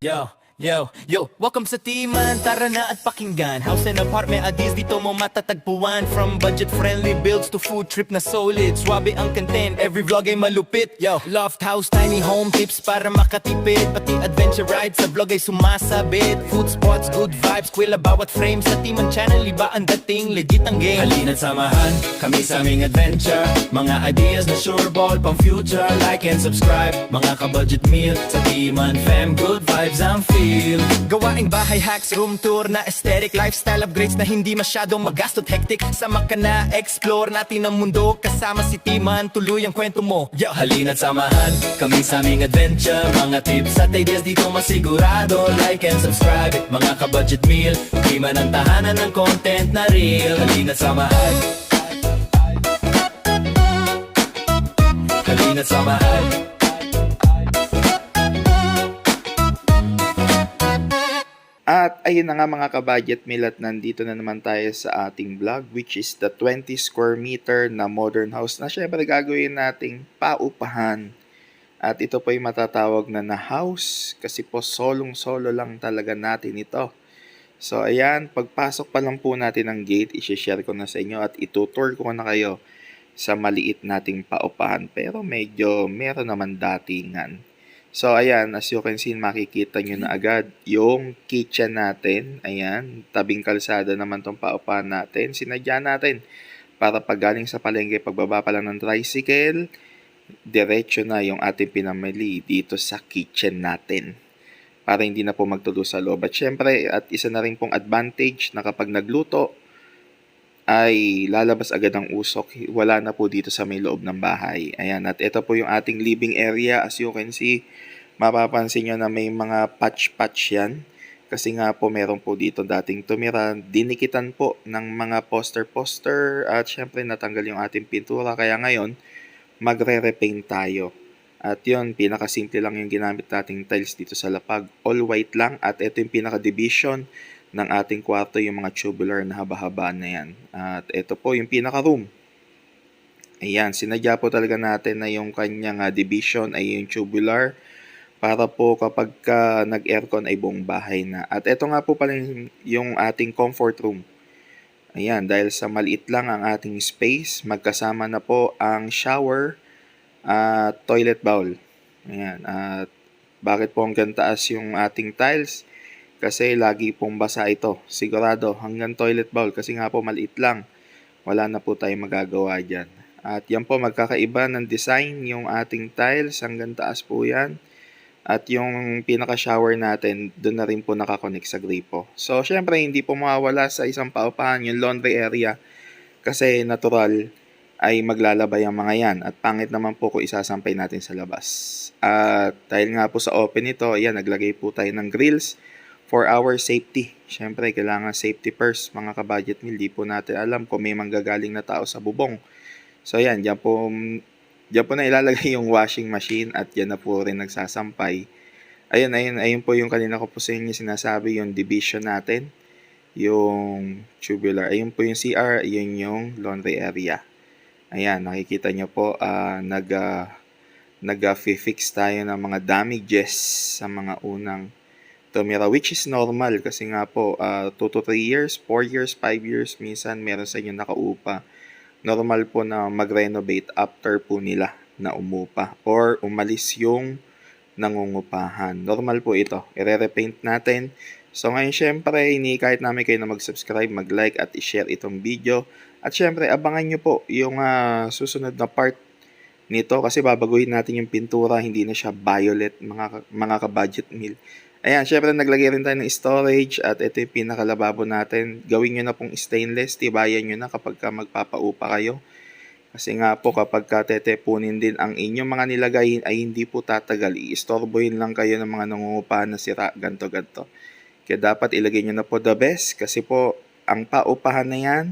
Yo, welcome sa Timan, tara na at pakinggan. House and apartment ideas dito mo matatagpuan. From budget-friendly builds to food trip na solid. Swabe ang content, every vlog ay malupit. Yo, loft house, tiny home tips para makatipid. Pati adventure rides sa vlog ay sumasabit. Food spots, good vibes, kwela bawat frame. Sa Timan channel, iba ang dating, legit ang game. Halina't samahan kami sa aming adventure. Mga ideas na sure ball pang future. Like and subscribe, mga ka-budget meal. Sa Timan fam, good vibes ang feel. Gawaing bahay hacks, room tour na aesthetic. Lifestyle upgrades na hindi masyadong magastot hectic. Sama ka na, explore natin ang mundo. Kasama si Timan, tuloy ang kwento mo. Yo, halina't samahan kami sa aming adventure. Mga tips at ideas dito masigurado. Like and subscribe, mga ka-budget meal. Timan ang tahanan ng content na real. Halina't samahan. Halina't samahan. At ayun na nga mga ka-budget meal at nandito na naman tayo sa ating vlog, which is the 20 square meter na modern house na syempre gagawin nating paupahan. At ito po ay matatawag na house kasi po solong-solo lang talaga natin ito. So ayan, pagpasok pa lang po natin ng gate, i-share ko na sa inyo at itutour ko na kayo sa maliit nating paupahan. Pero medyo meron naman datingan. So, ayan, as you can see, makikita nyo na agad yung kitchen natin. Ayan, tabing kalsada naman tong paupahan natin. Sinadya natin para pag galing sa palengke, pagbaba pa lang ng tricycle, diretso na yung ating pinamili dito sa kitchen natin. Para hindi na po magtulo sa loob. At syempre, at isa na rin pong advantage na kapag nagluto, ay lalabas agad ang usok. Wala na po dito sa may loob ng bahay. Ayan, at ito po yung ating living area. As you can see, mapapansin nyo na may mga patch-patch yan. Kasi nga po meron po dito dating tumira. Dinikitan po ng mga poster-poster at syempre natanggal yung ating pintura. Kaya ngayon, magre-repaint tayo. At yun, pinakasimple lang yung ginamit nating tiles dito sa lapag. All white lang at ito yung pinaka-division ng ating kwarto, yung mga tubular na haba-haba na yan. At ito po yung pinaka-room. Ayan, sinadya po talaga natin na yung kanyang division ay yung tubular para po kapag nag-aircon ay buong bahay na. At ito nga po pala yung ating comfort room. Ayan, dahil sa maliit lang ang ating space, magkasama na po ang shower at toilet bowl. Ayan, at bakit po hanggang taas yung ating tiles? Kasi lagi pong basa ito. Sigurado hanggang toilet bowl kasi nga po maliit lang. Wala na po tayong magagawa dyan. At yan po magkakaiba ng design yung ating tiles. Hanggang taas po yan. At yung pinaka-shower natin, doon na rin po nakakonect sa gripo. So syempre hindi po mawawala sa isang paupahan yung laundry area. Kasi natural ay maglalabay ang mga yan. At pangit naman po kung isasampay natin sa labas. At dahil nga po sa open ito, ayan, naglagay po tayo ng grills. For our safety. Siyempre, kailangan safety first, mga ka-budget meal. Di po natin alam kung may manggagaling na tao sa bubong. So, ayan, dyan po na ilalagay yung washing machine at yan na po rin nagsasampay. Ayun po yung kanina ko po sa inyo sinasabi, yung division natin. Yung tubular. Ayun po yung CR, ayun yung laundry area. Ayan, nakikita nyo po, nag-fix tayo ng mga damages sa mga unang tumira, which is normal kasi nga po 2 to 3 years, 4 years, 5 years minsan meron sa inyo nakaupa. Normal po na mag-renovate after po nila na umupa or umalis yung nangungupahan. Normal po ito. I-repaint natin. So ngayon syempre, kahit namin kayo na mag-subscribe, mag-like at i-share itong video. At syempre, abangan nyo po yung susunod na part nito kasi babaguhin natin yung pintura, hindi na siya violet, mga ka-budget meal. Ayan, syempre naglagay rin tayo ng storage at ito yung pinakalababo natin. Gawin nyo na pong stainless, tibayan nyo na kapag magpapaupa kayo. Kasi nga po kapag tetepunin din ang inyong mga nilagay ay hindi po tatagal. I-istorbohin lang kayo ng mga nangungupahan na sira, ganto-ganto. Kaya dapat ilagay nyo na po the best kasi po ang paupahan na yan,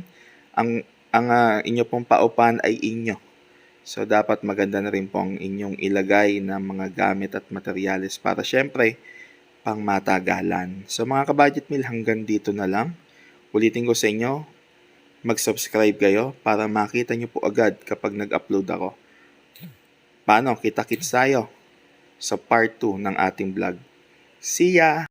ang inyo pong paupahan ay inyo. So dapat maganda na rin po ang inyong ilagay na mga gamit at materyales para syempre, pang matagalan. So mga ka-budget meal, hanggang dito na lang. Ulitin ko sa inyo, mag-subscribe kayo para makita nyo po agad kapag nag-upload ako. Paano? Kita-kits tayo sa part 2 ng ating vlog. See ya!